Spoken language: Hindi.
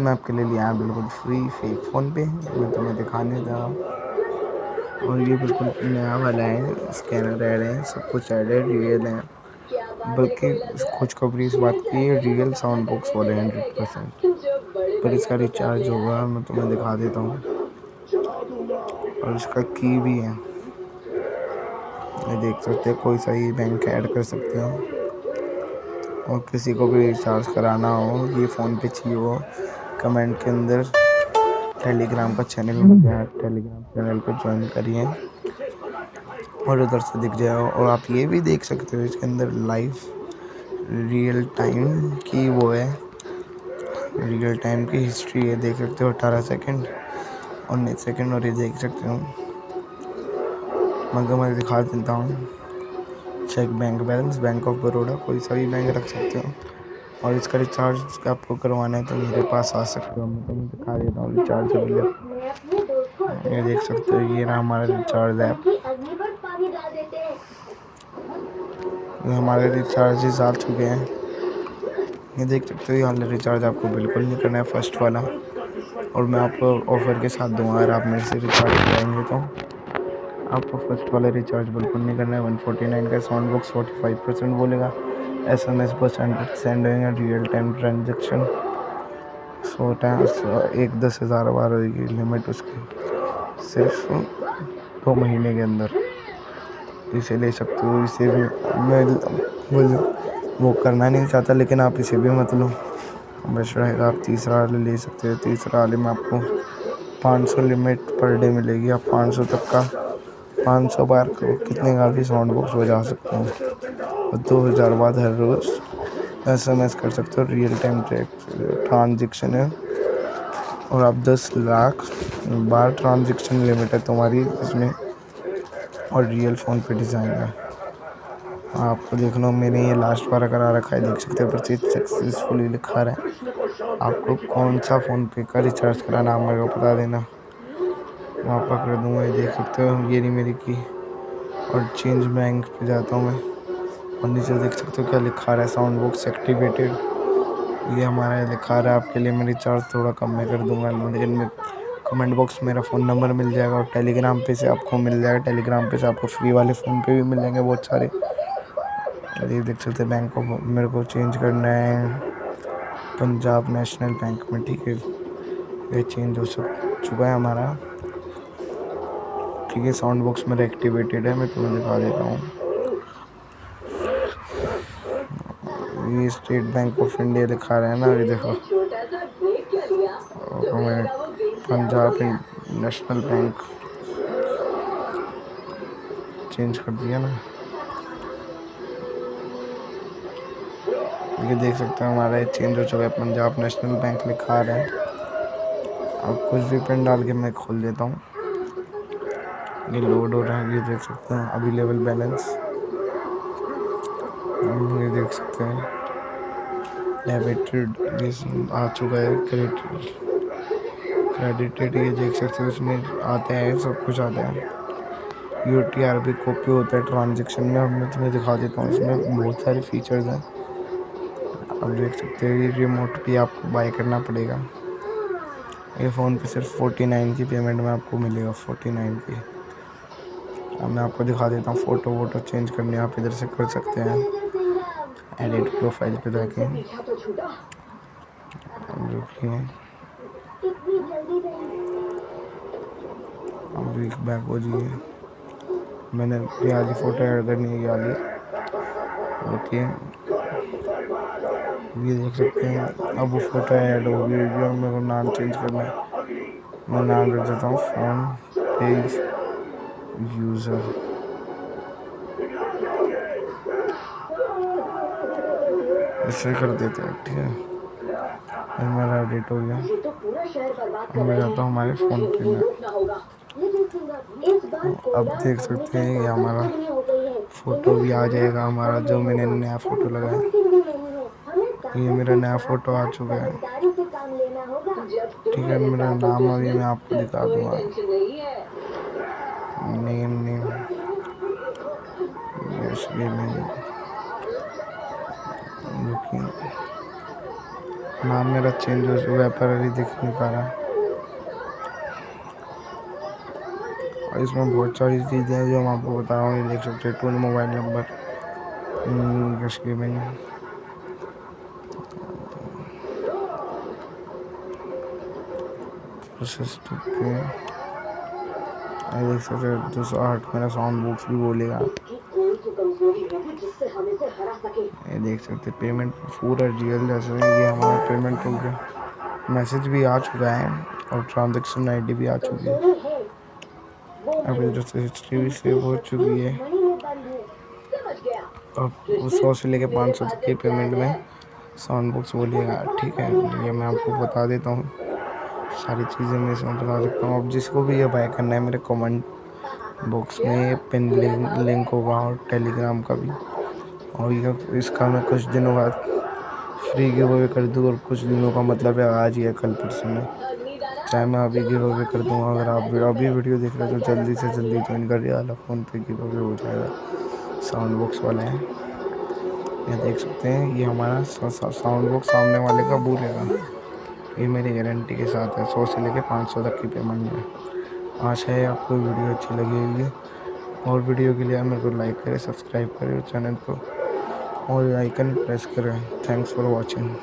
मैं आपके लिए लिया बिल्कुल फ्री फेक फ़ोन पे, मैं तुम्हें दिखाने जा रहा हूँ। और ये बिल्कुल नया वाला है, स्कैनर ऐड है, सब कुछ ऐड है, रियल है। बल्कि खुशखबरी इस बात की है, रियल साउंड बॉक्स वाले 100%। पर इसका रिचार्ज होगा, मैं तुम्हें दिखा देता हूँ। और इसका की भी है, ये देख सकते हो, कोई सा ही बैंक ऐड कर सकते हो। और किसी को भी रिचार्ज कराना हो, ये फ़ोन पे चाहिए हो, कमेंट के अंदर टेलीग्राम का चैनल मिल गया है, टेलीग्राम चैनल को ज्वाइन करिए और उधर से दिख जाएगा। और आप ये भी देख सकते हो, इसके अंदर लाइव रियल टाइम की वो है, रियल टाइम की हिस्ट्री है, देख सकते हो 18 सेकंड, 19 सेकंड। और ये देख सकते हो, मगर मैं दिखा देता हूँ, cheque bank balance, bank of Baroda, कोई सा भी बैंक रख सकते हो। और इसका रिचार्ज आपको करवाना है तो मेरे पास आ सकते हो, मैं तुम्हें दिखा देता हूँ रिचार्ज। ये देख सकते हो, ये रहा हमारा रिचार्ज ऐप, हमारे रिचार्जेस आ चुके हैं। ये देख सकते हो, ये वाला रिचार्ज आपको बिल्कुल नहीं करना है, फर्स्ट वाला। और मैं आपको ऑफ़र के साथ दूंगा, अगर आप मेरे से रिचार्ज कराएंगे तो आपको फर्स्ट वाला रिचार्ज बिल्कुल नहीं करना है। 149 का साउंड बॉक्स 45% बोलेगा, SMS बस 100 सेंड होंगे, रियल टाइम ट्रांजेक्शन 10,000 बार होगी लिमिट उसकी, सिर्फ 2 महीने के अंदर। इसे ले सकते हो, इसे भी मैं वो करना नहीं चाहता, लेकिन आप इसे भी मत लो, बेस्ट रहेगा। आप तीसरा वाले ले सकते हो, तीसरा वाले में आपको 500 लिमिट पर डे मिलेगी, आप 500 तक का 500 बार को कितने का भी साउंड बॉक्स बजा सकते हो। और 2000 बाद हर रोज़ SMS कर सकते हो, रियल टाइम ट्रांजेक्शन है। और आप 10 लाख बार ट्रांजेक्शन लिमिट है तुम्हारी इसमें, और रियल फ़ोन पे डिज़ाइन है। आपको देख लो, मैंने ये लास्ट बार करा रखा है, देख सकते हो परचेज सक्सेसफुली लिखा रहा है। आपको कौन सा फ़ोन पे का रिचार्ज कराना आप मेरे को बता देना, मैं आपका कर दूँगा। ये देख सकते हो, ये नहीं मेरी की। और चेंज बैंक पे जाता हूँ मैं, और नीचे देख सकते हो क्या लिखा रहा है, साउंड बॉक्स एक्टिवेटेड। ये हमारा लिखा रहा है, आपके लिए मैं रिचार्ज थोड़ा कम में कर दूँगा, लेकिन मैं कमेंट बॉक्स मेरा फ़ोन नंबर मिल जाएगा, और टेलीग्राम पे से आपको मिल जाएगा, टेलीग्राम पे से आपको फ्री वाले फ़ोन पे भी मिल जाएंगे बहुत सारे। ये देख सकते हैं, बैंक को मेरे को चेंज करना है पंजाब नेशनल बैंक में, ठीक है। ये चेंज हो चुका है हमारा, ठीक है। साउंड बॉक्स मेरा एक्टिवेटेड है, मैं तुम्हें दिखा देता हूँ। ये स्टेट बैंक ऑफ इंडिया लिखा रहा है ना, ये देखो, मैं पंजाब नेशनल बैंक चेंज कर दिया ना। ये देख सकते हैं, हमारा चेंज हो चुका है, पंजाब नेशनल बैंक लिखा रहा है। अब कुछ भी पिन डाल के मैं खोल देता हूँ, ये लोड हो रहा है। ये देख सकते हैं अवेलेबल बैलेंस, ये देख सकते हैं डेबिटेड, ये आ चुका है, क्रेडिटेड, ये देख सकते हो, इसमें आते हैं, सब कुछ आता है। UTR भी कॉपी होता है ट्रांजेक्शन में। अब मैं तुम्हें दिखा देता हूँ, इसमें बहुत सारे फीचर्स हैं। अब देख सकते हो, ये रिमोट भी आपको बाय करना पड़ेगा। ये फ़ोन पे सिर्फ 49 की पेमेंट में आपको मिलेगा, 49 की। अब मैं आपको दिखा देता हूँ, फ़ोटो वोटो चेंज करने आप इधर से कर सकते हैं, एडिट प्रोफाइल पे जाके। अब एक बैक हो जाइए, मैंने ये वाली फ़ोटो ऐड करनी है, ये वाली, ओके। ये देख सकते हैं, अब वो फ़ोटो ऐड हो गई होगी, और मेरे को नाम चेंज करना है। मैं नाम रख देता हूँ फ़ोन पेज यूज़र, इसे कर देते हैं, ठीक है। मेरा एडिट हो गया। अब मैं जाता हूँ हमारे फ़ोन पे में, अब देख सकते हैं, ये हमारा फ़ोटो भी आ जाएगा, हमारा जो मैंने नया फ़ोटो लगाया, ये मेरा नया फ़ोटो आ चुका है, ठीक है। मेरा नाम अभी मैं आपको दिखा दूँगा, नेम यस गेमिंग, नाम मेरा चेंज हो चुका है पर अभी दिख नहीं पा रहा। और इसमें बहुत सारी चीज़ें हैं जो मैं आपको बता रहा हूँ। ये देख सकते हैं, tool mobile number, cash gaming, process to pay, ये देख सकते हैं 208 मेरा साउंड बॉक्स भी बोलेगा। ये देख सकते हैं पेमेंट पूरा रियल जैसे ये हमारा पेमेंट हो गया। मैसेज भी आ चुका है और ट्रांजैक्शन आईडी भी आ चुकी है। अभी हिस्ट्री भी सेव हो चुकी है। अब 100 से लेके 500 तक की पेमेंट में साउंड बॉक्स बोलिएगा। ठीक है, ये मैं आपको बता देता हूँ, सारी चीज़ें मैं इसमें बता सकता हूँ। अब जिसको भी ये बाय करना है, मेरे कमेंट बॉक्स में पिन लिंक होगा और टेलीग्राम का भी। और ये इसका मैं कुछ दिनों बाद फ्री गिव अवे कर दूँ, और कुछ दिनों का मतलब है आज या कल परसों में, चाहे मैं अभी गिव अवे कर दूँगा। अगर आप अभी वीडियो देख रहे हो तो जल्दी से जल्दी ज्वाइन कर दिया, फ़ोन पे गिव अवे हो जाएगा। साउंड बॉक्स वाला है, ये देख सकते हैं, ये हमारा साउंड बॉक्स सामने वाले का बोलेगा। ये मेरी गारंटी के साथ है, 100 से लेके 500 तक की पेमेंट में। आशा है आपको वीडियो अच्छी लगी होगी, और वीडियो के लिए मेरे को लाइक करें, सब्सक्राइब करें चैनल को, और आइकन प्रेस करें। Thanks for watching.